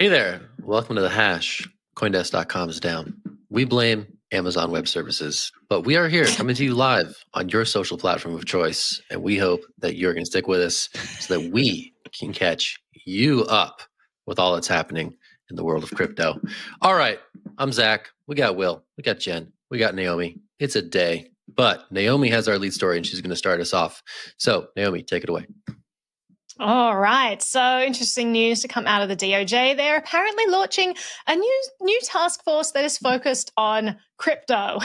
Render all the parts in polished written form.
Hey there, welcome to The Hash. CoinDesk.com is down. We blame Amazon Web Services, but we are here coming to you live on your social platform of choice, and we hope that you're going to stick with us so that we can catch you up with all that's happening in the world of crypto. All right, I'm Zach. We got Will. We got Jen. We got Naomi. It's a day, but Naomi has our lead story, and she's going to start us off. So, Naomi, take it away. All right. So interesting news to come out of the DOJ. They're apparently launching a new task force that is focused on crypto.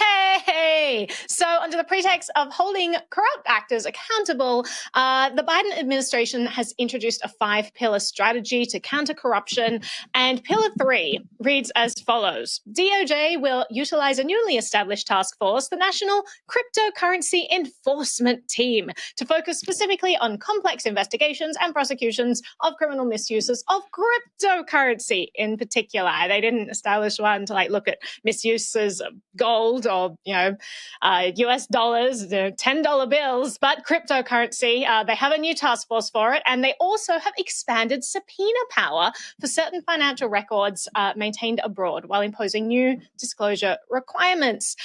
Yay! So under the pretext of holding corrupt actors accountable, the Biden administration has introduced a 5-pillar strategy to counter corruption. And pillar 3 reads as follows. DOJ will utilize a newly established task force, the National Cryptocurrency Enforcement Team, to focus specifically on complex investigations and prosecutions of criminal misuses of cryptocurrency in particular. They didn't establish one to look at misuses of gold or, US dollars, $10 bills, but cryptocurrency. They have a new task force for it, and they also have expanded subpoena power for certain financial records maintained abroad while imposing new disclosure requirements.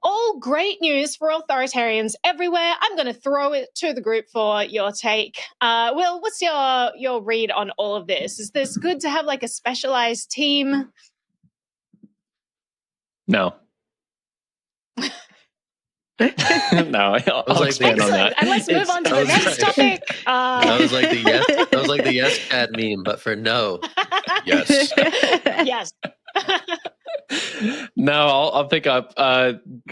All great news for authoritarians everywhere. I'm going to throw it to the group for your take. Will, what's your read on all of this? Is this good to have a specialized team? No. No, I'll expand on that. And let's move on to the next topic. That was like the yes cat meme, but for no. Yes. Yes. No, I'll pick up.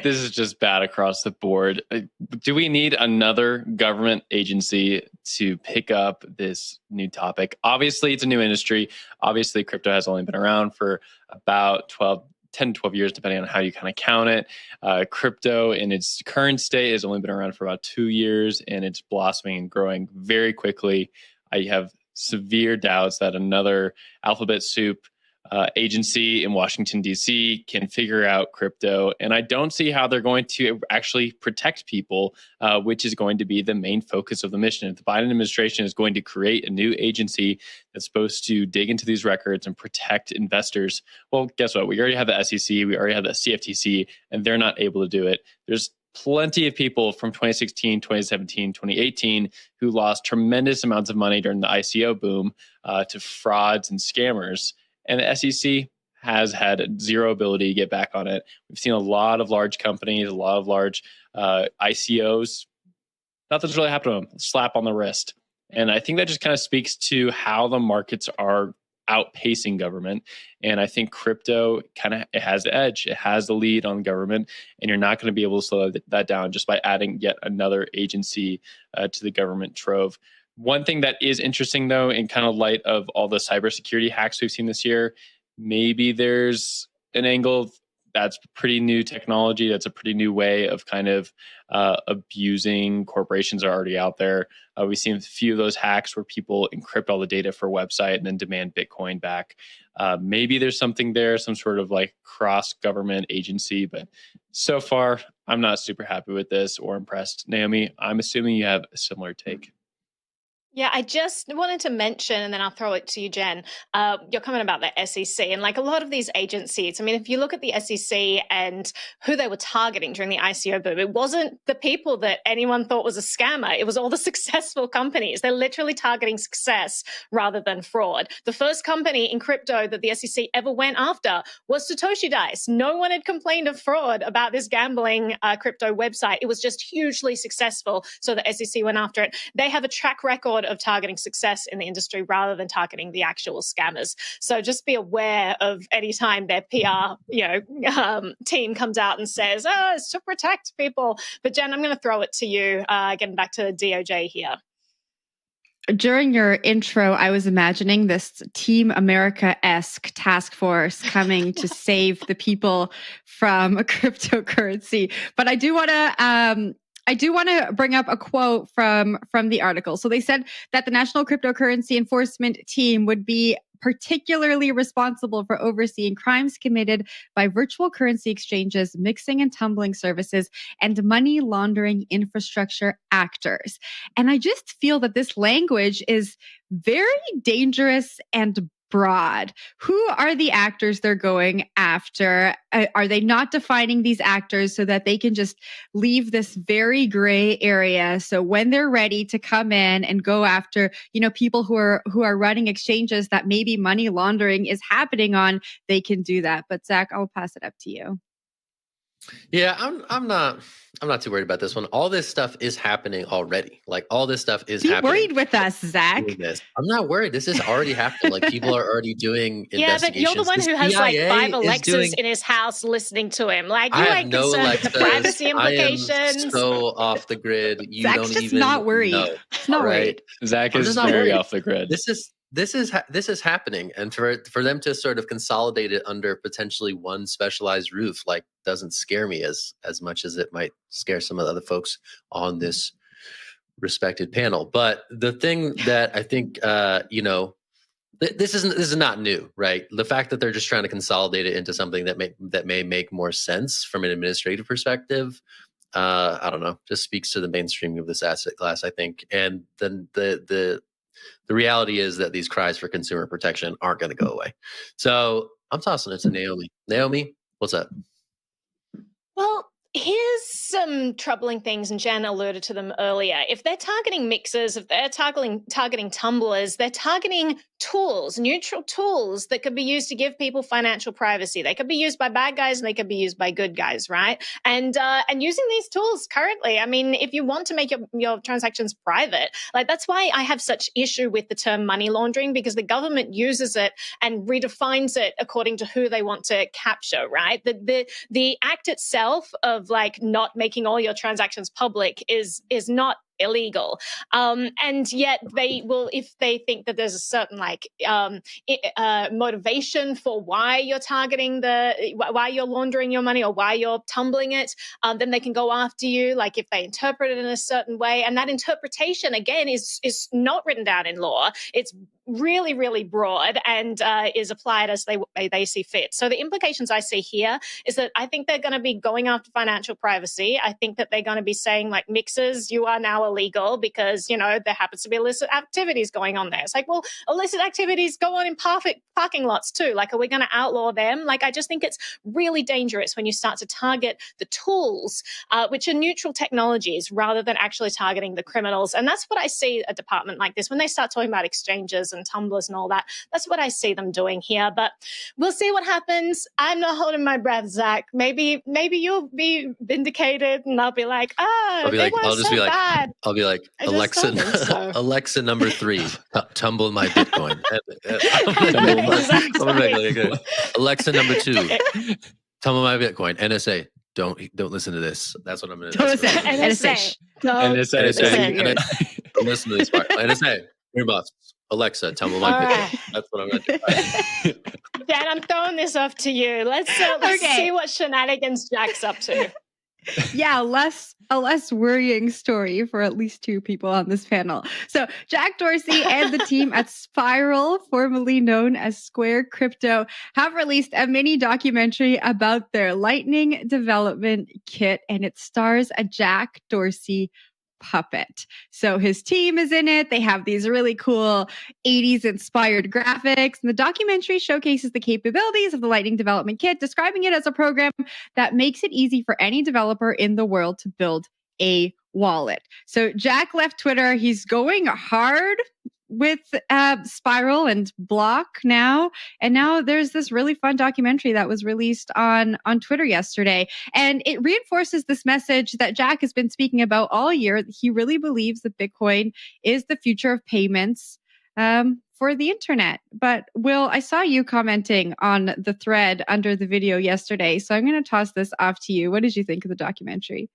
This is just bad across the board. Do we need another government agency to pick up this new topic? Obviously, it's a new industry. Obviously, crypto has only been around for about 10 to 12 years, depending on how you kind of count it. Crypto in its current state has only been around for about 2 years, and it's blossoming and growing very quickly. I have severe doubts that another alphabet soup agency in Washington, D.C. can figure out crypto. And I don't see how they're going to actually protect people, which is going to be the main focus of the mission. If the Biden administration is going to create a new agency that's supposed to dig into these records and protect investors, well, guess what? We already have the SEC, we already have the CFTC, and they're not able to do it. There's plenty of people from 2016, 2017, 2018 who lost tremendous amounts of money during the ICO boom to frauds and scammers. And the SEC has had zero ability to get back on it. We've seen a lot of large companies, a lot of large ICOs. Nothing's really happened to them. Slap on the wrist. And I think that just kind of speaks to how the markets are outpacing government. And I think crypto it has the edge. It has the lead on government. And you're not going to be able to slow that down just by adding yet another agency to the government trove. One thing that is interesting, though, in kind of light of all the cybersecurity hacks we've seen this year, maybe there's an angle that's pretty new technology. That's a pretty new way of kind of abusing corporations are already out there. We've seen a few of those hacks where people encrypt all the data for a website and then demand Bitcoin back. Maybe there's something there, some sort of cross-government agency. But so far, I'm not super happy with this or impressed. Naomi, I'm assuming you have a similar take. Yeah, I just wanted to mention, and then I'll throw it to you, Jen, your comment about the SEC. And a lot of these agencies, I mean, if you look at the SEC and who they were targeting during the ICO boom, it wasn't the people that anyone thought was a scammer. It was all the successful companies. They're literally targeting success rather than fraud. The first company in crypto that the SEC ever went after was Satoshi Dice. No one had complained of fraud about this gambling crypto website. It was just hugely successful, so the SEC went after it. They have a track record of targeting success in the industry rather than targeting the actual scammers. So just be aware of any time their PR, team comes out and says, "Oh, it's to protect people." But Jen, I'm going to throw it to you. Getting back to the DOJ here. During your intro, I was imagining this Team America-esque task force coming to save the people from cryptocurrency. But I do want to bring up a quote from the article. So they said that the National Cryptocurrency Enforcement Team would be particularly responsible for overseeing crimes committed by virtual currency exchanges, mixing and tumbling services, and money laundering infrastructure actors. And I just feel that this language is very dangerous and broad. Who are the actors they're going after? Are they not defining these actors so that they can just leave this very gray area? So when they're ready to come in and go after, people who are running exchanges that maybe money laundering is happening on, they can do that. But Zach, I'll pass it up to you. Yeah, I'm not too worried about this one. All this stuff is happening already. Like all this stuff is happening. Be worried with us, Zach. I'm not worried. This is already happening. Like people are already doing investigations. Yeah, but you're the one who has like 5 Alexas in his house listening to him. Like you ain't concerned with the privacy implications. I am so off the grid. You Zach's don't just even not worried. know. He's not worried. Zach is very off the grid. This is happening, and for them to sort of consolidate it under potentially one specialized roof, like, doesn't scare me as much as it might scare some of the other folks on this respected panel. But the thing that I think, this is not new, right? The fact that they're just trying to consolidate it into something that may make more sense from an administrative perspective, I don't know, just speaks to the mainstream of this asset class, I think, and then the reality is that these cries for consumer protection aren't going to go away. So I'm tossing it to Naomi. Naomi, what's up? Well, here's some troubling things, and Jen alluded to them earlier. If they're targeting mixers, if they're targeting tumblers, they're targeting tools, neutral tools that could be used to give people financial privacy. They could be used by bad guys and they could be used by good guys, right? And using these tools currently, I mean, if you want to make your transactions private, like that's why I have such issue with the term money laundering, because the government uses it and redefines it according to who they want to capture, right? The act itself of like not making all your transactions public is not illegal. And yet they will, if they think that there's a certain motivation for why you're targeting why you're laundering your money or why you're tumbling it, then they can go after you, like if they interpret it in a certain way. And that interpretation, again, is not written down in law. It's really, really broad and is applied as they see fit. So the implications I see here is that I think they're going to be going after financial privacy. I think that they're going to be saying, like, mixers, you are now illegal because, there happens to be illicit activities going on there. It's like, well, illicit activities go on in parking lots too. Like, are we going to outlaw them? Like, I just think it's really dangerous when you start to target the tools, which are neutral technologies, rather than actually targeting the criminals. And that's what I see a department like this, when they start talking about exchanges and tumblers and all that, that's what I see them doing here. But we'll see what happens. I'm not holding my breath, Zach. Maybe you'll be vindicated and I'll be like, bad. I'll be like, Alexa number 3, tumble my Bitcoin. Alexa number 2, tumble my Bitcoin. NSA, don't listen to this. That's what I'm going to do. NSA. Don't listen to these parts. NSA, your boss. Alexa, tumble my Bitcoin. That's what I'm going to do. Dan, I'm throwing this off to you. Let's see what shenanigans Jack's up to. Yeah, a less worrying story for at least 2 people on this panel. So Jack Dorsey and the team at Spiral, formerly known as Square Crypto, have released a mini documentary about their Lightning development kit, and it stars a Jack Dorsey puppet. So his team is in it. They have these really cool 80s inspired graphics. And the documentary showcases the capabilities of the Lightning Development Kit, describing it as a program that makes it easy for any developer in the world to build a wallet. So Jack left Twitter. He's going hard with Spiral and Block now. And now there's this really fun documentary that was released on Twitter yesterday. And it reinforces this message that Jack has been speaking about all year. He really believes that Bitcoin is the future of payments for the internet. But Will, I saw you commenting on the thread under the video yesterday. So I'm going to toss this off to you. What did you think of the documentary?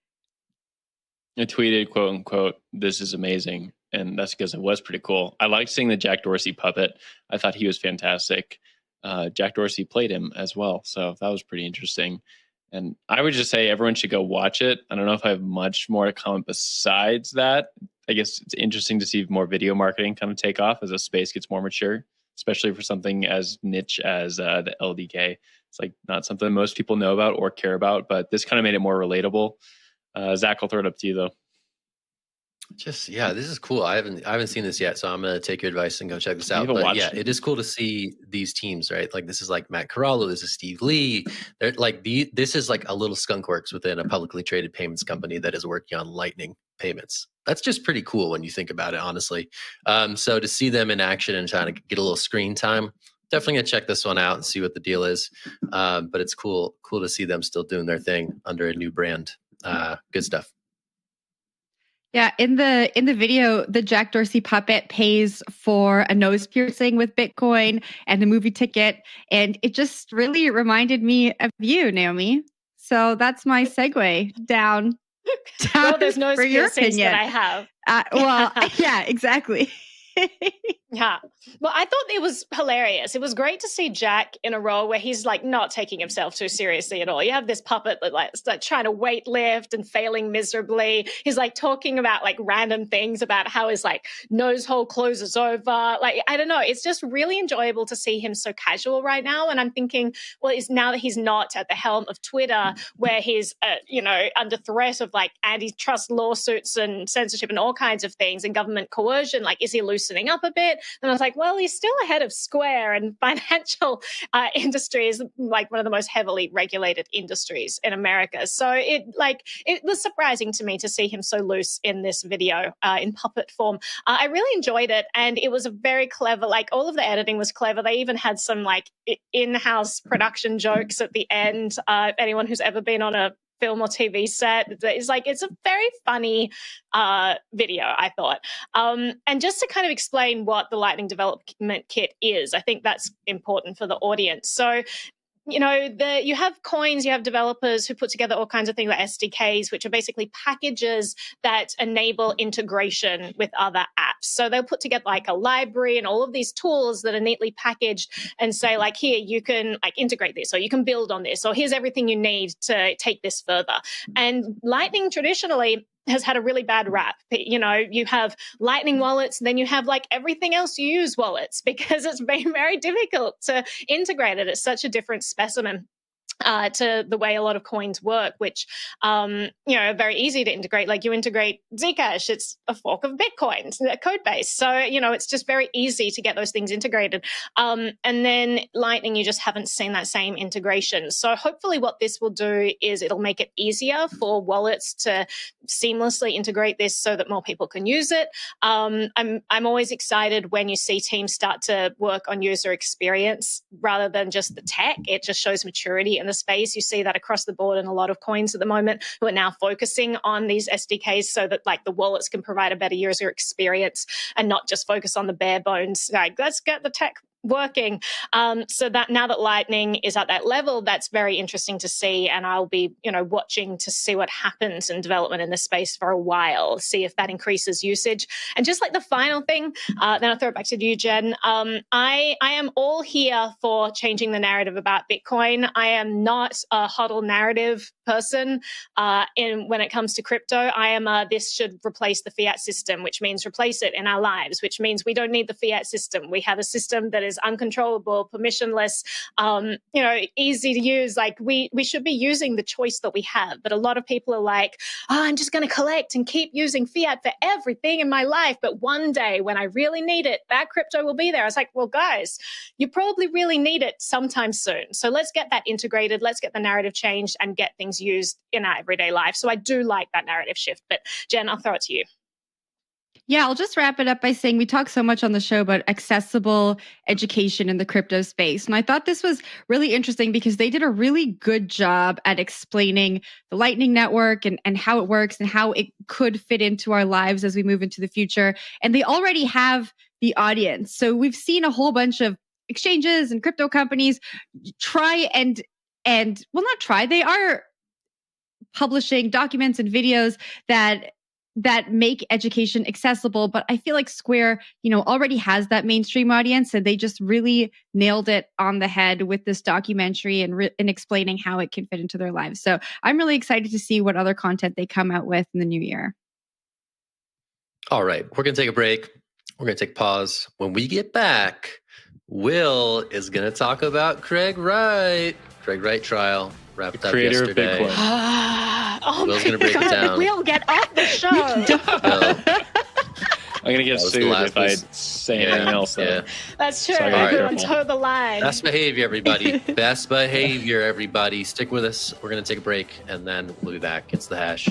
I tweeted, quote unquote, "This is amazing." And that's because it was pretty cool. I liked seeing the Jack Dorsey puppet. I thought he was fantastic. Jack Dorsey played him as well. So that was pretty interesting. And I would just say everyone should go watch it. I don't know if I have much more to comment besides that. I guess it's interesting to see more video marketing kind of take off as the space gets more mature, especially for something as niche as the LDK. It's like not something most people know about or care about, but this kind of made it more relatable. Zach, I'll throw it up to you though. This is cool. I haven't seen this yet, so I'm gonna take your advice and go check this out. haven't But watched yeah, it? it is cool to see these teams, right? Like this is like Matt Corallo, this is Steve Lee. They're like this is like a little skunkworks within a publicly traded payments company that is working on Lightning payments. That's just pretty cool when you think about it, honestly. So to see them in action and trying to get a little screen time, definitely gonna check this one out and see what the deal is. But it's cool to see them still doing their thing under a new brand. Good stuff. Yeah, in the video, the Jack Dorsey puppet pays for a nose piercing with Bitcoin and a movie ticket, and it just really reminded me of you, Naomi. So that's my segue down. Well, there's nose for your piercings opinion. that I have. Well, yeah, exactly. Yeah. Well, I thought it was hilarious. It was great to see Jack in a role where he's like not taking himself too seriously at all. You have this puppet that like trying to weight lift and failing miserably. He's like talking about like random things about how his like nose hole closes over. Like, I don't know. It's just really enjoyable to see him so casual right now. And I'm thinking, well, it's now that he's not at the helm of Twitter, where he's, under threat of like antitrust lawsuits and censorship and all kinds of things and government coercion, like, is he loosening up a bit? And I was like, well, he's still ahead of Square, and financial industry is like one of the most heavily regulated industries in America. So it was surprising to me to see him so loose in this video in puppet form. I really enjoyed it, and it was a very clever, like all of the editing was clever. They even had some like in-house production jokes at the end. Anyone who's ever been on a film or TV set, it's a very funny video, I thought. And just to kind of explain what the Lightning Development Kit is, I think that's important for the audience. So, you have coins, you have developers who put together all kinds of things like SDKs, which are basically packages that enable integration with other apps. So they'll put together like a library and all of these tools that are neatly packaged and say like, here, you can like integrate this, or you can build on this, or here's everything you need to take this further. And Lightning traditionally has had a really bad rap. You have Lightning wallets, then you have like everything else you use wallets, because it's been very difficult to integrate it. It's such a different specimen to the way a lot of coins work, which, are very easy to integrate. Like you integrate Zcash, it's a fork of Bitcoin, a code base. So, it's just very easy to get those things integrated. And then Lightning, you just haven't seen that same integration. So hopefully what this will do is it'll make it easier for wallets to seamlessly integrate this so that more people can use it. I'm always excited when you see teams start to work on user experience rather than just the tech. It just shows maturity in the space. You see that across the board in a lot of coins at the moment who are now focusing on these SDKs so that like the wallets can provide a better user experience and not just focus on the bare bones. Like, let's get the tech working. So that now that Lightning is at that level, that's very interesting to see. And I'll be, watching to see what happens in development in this space for a while, see if that increases usage. And just like the final thing, then I'll throw it back to you, Jen. I am all here for changing the narrative about Bitcoin. I am not a HODL narrative person when it comes to crypto. I am this should replace the fiat system, which means replace it in our lives, which means we don't need the fiat system. We have a system that is uncontrollable, permissionless, easy to use. Like we should be using the choice that we have. But a lot of people are like, I'm just going to collect and keep using fiat for everything in my life. But one day when I really need it, that crypto will be there. I was like, well, guys, you probably really need it sometime soon. So let's get that integrated. Let's get the narrative changed and get things used in our everyday life. So I do like that narrative shift. But Jen, I'll throw it to you. Yeah, I'll just wrap it up by saying we talk so much on the show about accessible education in the crypto space. And I thought this was really interesting because they did a really good job at explaining the Lightning Network and how it works and how it could fit into our lives as we move into the future. And they already have the audience. So we've seen a whole bunch of exchanges and crypto companies try not try, they are publishing documents and videos that make education accessible. But I feel like Square, already has that mainstream audience, and they just really nailed it on the head with this documentary and explaining how it can fit into their lives. So I'm really excited to see what other content they come out with in the new year. All right, we're going to take a break. We're going to take a pause. When we get back, Will is going to talk about Craig Wright trial wrapped up creator yesterday. of Bitcoin. Will's going to break it down. Will, get off the show. Will. I'm going to get sued if I say anything else. Yeah. That's true. So I gotta be Everyone careful. toe the line. Best behavior, everybody. Best behavior, everybody. Stick with us. We're going to take a break, and then we'll be back. It's The Hash.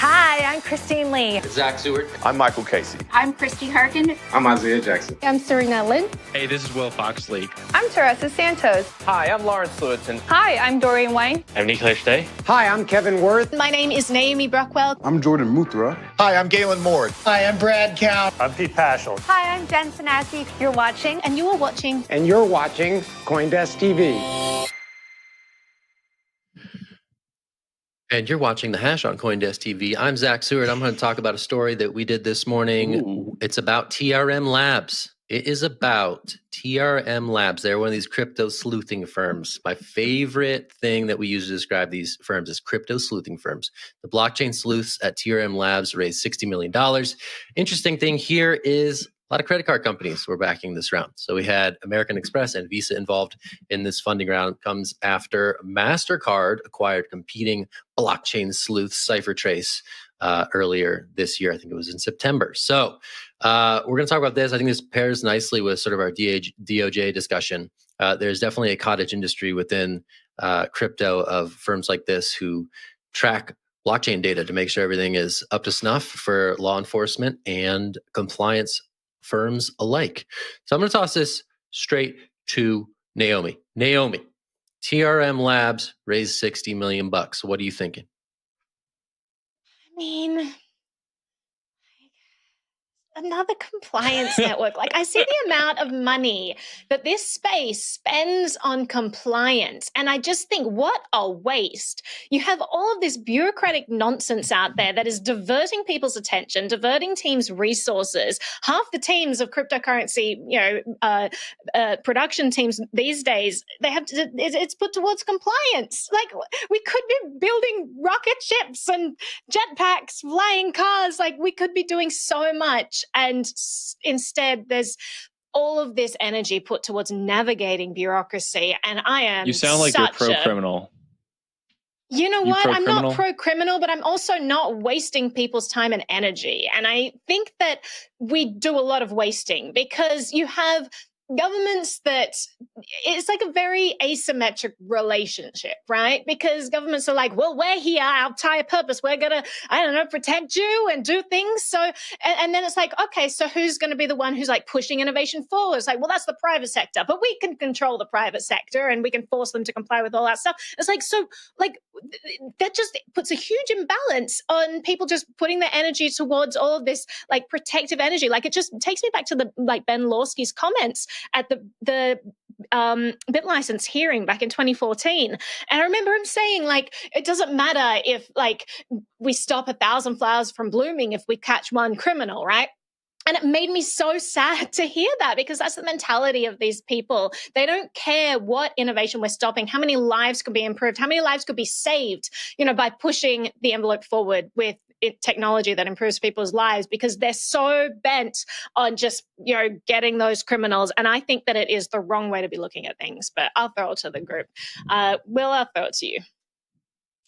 Hi, I'm Christine Lee. Zach Seward. I'm Michael Casey. I'm Christy Harkin. I'm Isaiah Jackson. I'm Serena Lynn. Hey, this is Will Foxley. I'm Teresa Santos. Hi, I'm Lawrence Lewitton. Hi, I'm Dorian Wayne. I'm Nicholas Day. Hi, I'm Kevin Worth. My name is Naomi Brockwell. I'm Jordan Muthra. Hi, I'm Galen Moore. Hi, I'm Brad Count. I'm Pete Paschal. Hi, I'm Jen Sanasi. You're watching. And you are watching. And you're watching CoinDesk TV. And you're watching The Hash on CoinDesk TV. I'm Zach Seward. I'm going to talk about a story that we did this morning. Ooh. It's about TRM Labs. It is about TRM Labs. They're one of these crypto sleuthing firms. My favorite thing that we use to describe these firms is crypto sleuthing firms. The blockchain sleuths at TRM Labs raised $60 million. Interesting thing here is a lot of credit card companies were backing this round. So we had American Express and Visa involved in this funding round. Comes after MasterCard acquired competing blockchain sleuth CipherTrace earlier this year. I think it was in September. So we're going to talk about this. I think this pairs nicely with sort of our DOJ discussion. There's definitely a cottage industry within crypto of firms like this who track blockchain data to make sure everything is up to snuff for law enforcement and compliance firms alike. So I'm going to toss this straight to Naomi. Naomi, TRM Labs raised 60 million bucks. What are you thinking? I mean, another compliance network. Like, I see the amount of money that this space spends on compliance, and I just think, what a waste. You have all of this bureaucratic nonsense out there that is diverting people's attention, diverting teams' resources. Half the teams of cryptocurrency, production teams these days, it's put towards compliance. Like, we could be building rocket ships and jetpacks, flying cars. Like, we could be doing so much. And instead, there's all of this energy put towards navigating bureaucracy. And I am You sound like you're pro-criminal. You know You what? I'm pro-criminal? not pro-criminal, but I'm also not wasting people's time and energy. And I think that we do a lot of wasting because you have governments that it's like a very asymmetric relationship, right? Because governments are like, well, we're here, our entire purpose, we're going to, I don't know, protect you and do things. So, and then it's like, okay, so who's going to be the one who's like pushing innovation forward? It's like, well, that's the private sector, but we can control the private sector and we can force them to comply with all that stuff. It's like, so like, that just puts a huge imbalance on people just putting their energy towards all of this like protective energy. Like, it just takes me back to the like Ben Lawsky's comments at the BitLicense hearing back in 2014. And I remember him saying, like, it doesn't matter if like we stop 1,000 flowers from blooming if we catch one criminal, right? And it made me so sad to hear that because that's the mentality of these people. They don't care what innovation we're stopping, how many lives could be improved, how many lives could be saved, by pushing the envelope forward with technology that improves people's lives, because they're so bent on just, getting those criminals. And I think that it is the wrong way to be looking at things, but I'll throw it to the group. Will, I'll throw it to you.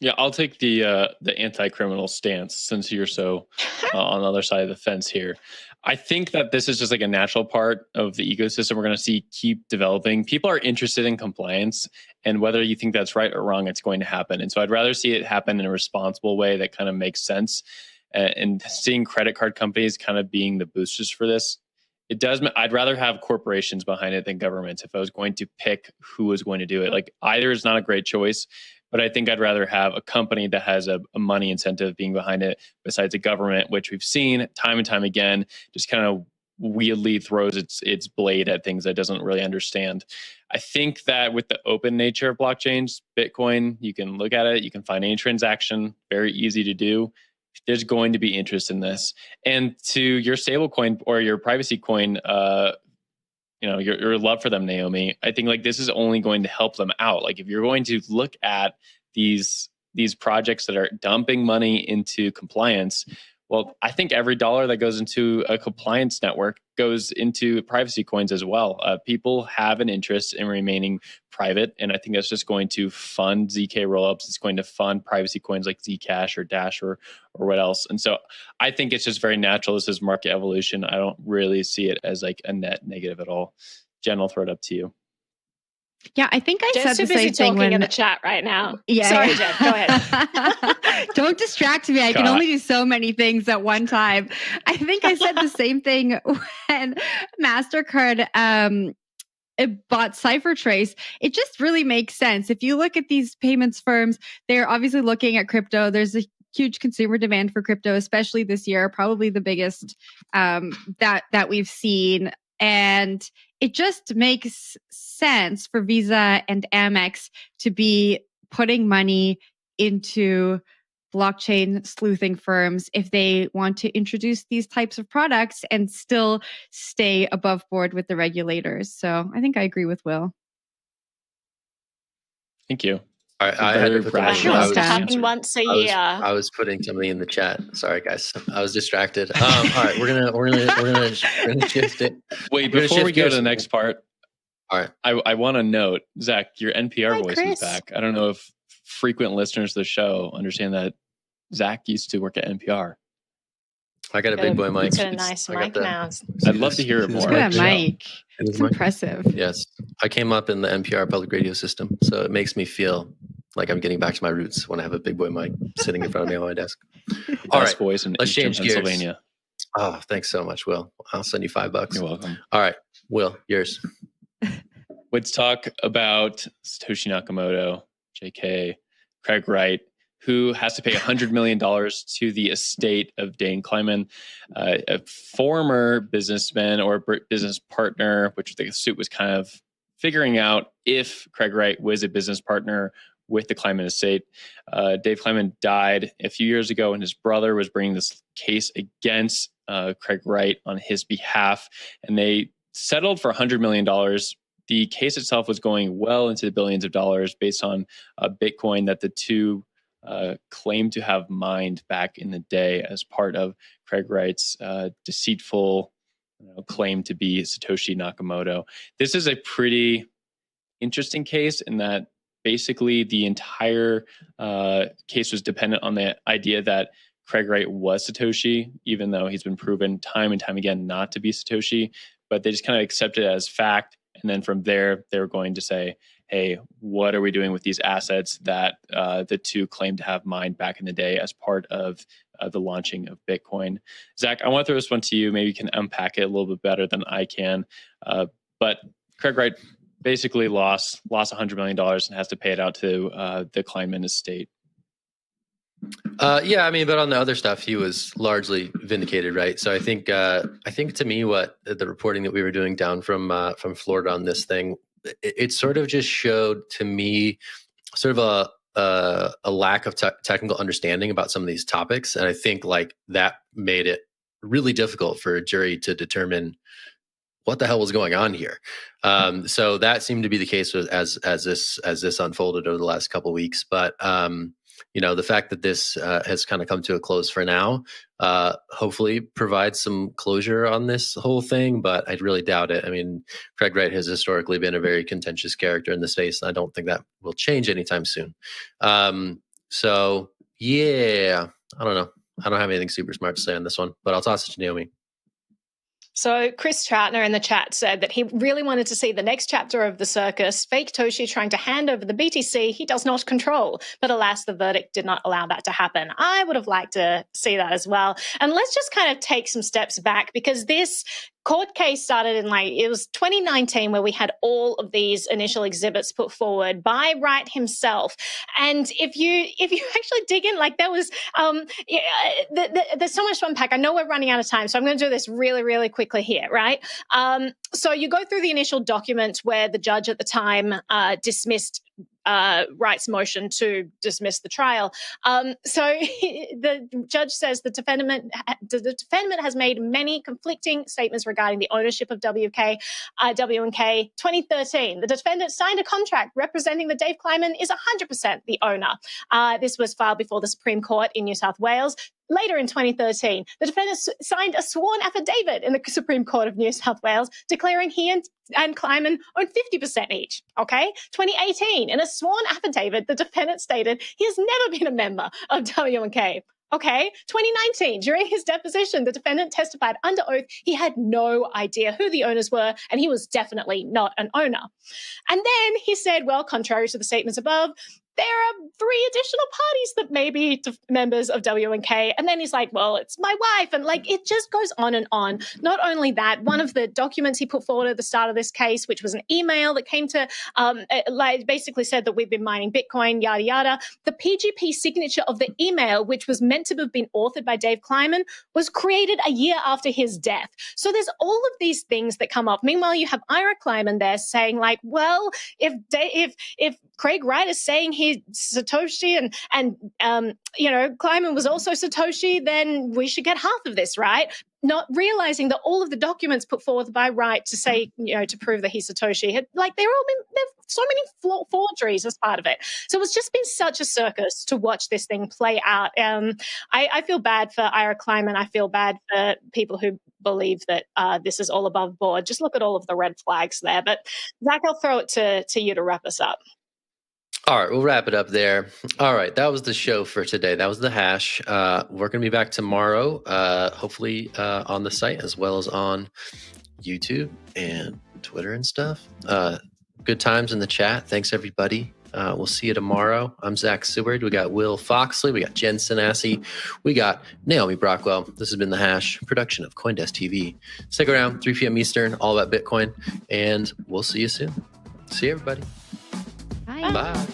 Yeah, I'll take the anti-criminal stance since you're so on the other side of the fence here. I think that this is just like a natural part of the ecosystem we're going to see keep developing. People are interested in compliance, and whether you think that's right or wrong, it's going to happen. And so I'd rather see it happen in a responsible way that kind of makes sense. And seeing credit card companies kind of being the boosters for this, it does. I'd rather have corporations behind it than governments if I was going to pick who was going to do it. Like, either is not a great choice, but I think I'd rather have a company that has a money incentive being behind it besides a government, which we've seen time and time again, just kind of weirdly throws its blade at things that it doesn't really understand. I think that with the open nature of blockchains, Bitcoin, you can look at it, you can find any transaction, very easy to do. There's going to be interest in this. And to your stablecoin or your privacy coin, your love for them, Naomi, I think like this is only going to help them out. Like, if you're going to look at these projects that are dumping money into compliance, Well, I think every dollar that goes into a compliance network goes into privacy coins as well. People have an interest in remaining private, and I think that's just going to fund ZK rollups. It's going to fund privacy coins like Zcash or Dash or what else. And so I think it's just very natural. This is market evolution. I don't really see it as like a net negative at all. Jen, I'll throw it up to you. Yeah, I think I Jen's said too the busy same thing talking when in the chat right now. Yeah, Sorry, yeah. Jen, go ahead. Don't distract me. I can only do so many things at one time. I think I said the same thing when MasterCard it bought CipherTrace. It just really makes sense. If you look at these payments firms, they're obviously looking at crypto. There's a huge consumer demand for crypto, especially this year, probably the biggest that we've seen. And it just makes sense for Visa and Amex to be putting money into blockchain sleuthing firms if they want to introduce these types of products and still stay above board with the regulators. So I think I agree with Will. Thank you. I had to put that It has to I happen once a year. I was putting something in the chat. Sorry, guys. I was distracted. All right, we're gonna shift it. Wait, before we go to the next part, all right. I want to note, Zach, your NPR voice Chris. is back. I don't know if frequent listeners of the show understand that Zach used to work at NPR. I got a big boy mic. It's got a nice mic now. I'd love to hear it more. Look at that mic. It is It's mic. impressive. Yes, I came up in the NPR public radio system, so it makes me feel like I'm getting back to my roots when I have a big boy mic sitting in front of me on my desk. All Best right, voice in let's Eastern change gears. Pennsylvania. Oh, thanks so much, Will. I'll send you $5. You're welcome. All right, Will, yours. Let's talk about Satoshi Nakamoto, JK, Craig Wright, who has to pay $100 million to the estate of Dane Kleiman, a former businessman or business partner, which the suit was kind of figuring out if Craig Wright was a business partner with the Kleiman estate. Dave Kleiman died a few years ago, and his brother was bringing this case against Craig Wright on his behalf, and they settled for $100 million. The case itself was going well into the billions of dollars based on Bitcoin that the two claimed to have mined back in the day as part of Craig Wright's deceitful claim to be Satoshi Nakamoto. This is a pretty interesting case in that basically the entire case was dependent on the idea that Craig Wright was Satoshi, even though he's been proven time and time again not to be Satoshi. But they just kind of accepted it as fact. And then from there, they were going to say, hey, what are we doing with these assets that the two claimed to have mined back in the day as part of the launching of Bitcoin? Zach, I want to throw this one to you. Maybe you can unpack it a little bit better than I can. But Craig Wright basically lost $100 million and has to pay it out to the Kleiman estate. Yeah, I mean, but on the other stuff, he was largely vindicated, right? So I think to me, what the reporting that we were doing down from Florida on this thing, it sort of just showed to me sort of a lack of technical understanding about some of these topics, and I think like that made it really difficult for a jury to determine what the hell was going on here. So that seemed to be the case as this unfolded over the last couple of weeks, but. The fact that this has kind of come to a close for now, hopefully provides some closure on this whole thing, but I really doubt it. I mean, Craig Wright has historically been a very contentious character in the space, and I don't think that will change anytime soon. So, yeah, I don't know. I don't have anything super smart to say on this one, but I'll toss it to Naomi. So Chris Troutner in the chat said that he really wanted to see the next chapter of the circus, fake Toshi trying to hand over the BTC he does not control. But alas, the verdict did not allow that to happen. I would have liked to see that as well. And let's just kind of take some steps back, because this court case started in it was 2019, where we had all of these initial exhibits put forward by Wright himself. And if you actually dig in, there was there's so much to unpack. I know we're running out of time, so I'm going to do this really, really quickly here, right? So you go through the initial document where the judge at the time dismissed Wright's motion to dismiss the trial. So the judge says the defendant has made many conflicting statements regarding the ownership of WNK 2013. The defendant signed a contract representing that Dave Kleiman is 100% the owner. This was filed before the Supreme Court in New South Wales. Later in 2013, the defendants signed a sworn affidavit in the Supreme Court of New South Wales declaring he and Kleiman owned 50% each. Okay? 2018, in a sworn affidavit, the defendant stated he has never been a member of W&K. Okay, 2019, during his deposition, the defendant testified under oath he had no idea who the owners were, and he was definitely not an owner. And then he said, well, contrary to the statements above, there are 3 additional parties that may be members of W&K. And then he's like, well, it's my wife. And like, it just goes on and on. Not only that, one of the documents he put forward at the start of this case, which was an email that came to, basically said that we've been mining Bitcoin, yada, yada. The PGP signature of the email, which was meant to have been authored by Dave Kleiman, was created a year after his death. So there's all of these things that come up. Meanwhile, you have Ira Kleiman there saying like, well, if Craig Wright is saying he's Satoshi and Kleiman was also Satoshi, then we should get half of this, right? Not realizing that all of the documents put forth by Wright to say, to prove that he's Satoshi, there's so many forgeries as part of it. So it's just been such a circus to watch this thing play out. I feel bad for Ira Kleiman. I feel bad for people who believe that this is all above board. Just look at all of the red flags there. But Zach, I'll throw it to you to wrap us up. All right, we'll wrap it up there. All right, that was the show for today. That was the hash. We're going to be back tomorrow, hopefully on the site as well as on YouTube and Twitter and stuff. Good times in the chat. Thanks, everybody. We'll see you tomorrow. I'm Zach Seward. We got Will Foxley. We got Jen Sanasi. We got Naomi Brockwell. This has been The Hash, production of CoinDesk TV. Stick around, 3 p.m. Eastern, all about Bitcoin, and we'll see you soon. See you, everybody. Bye. Bye.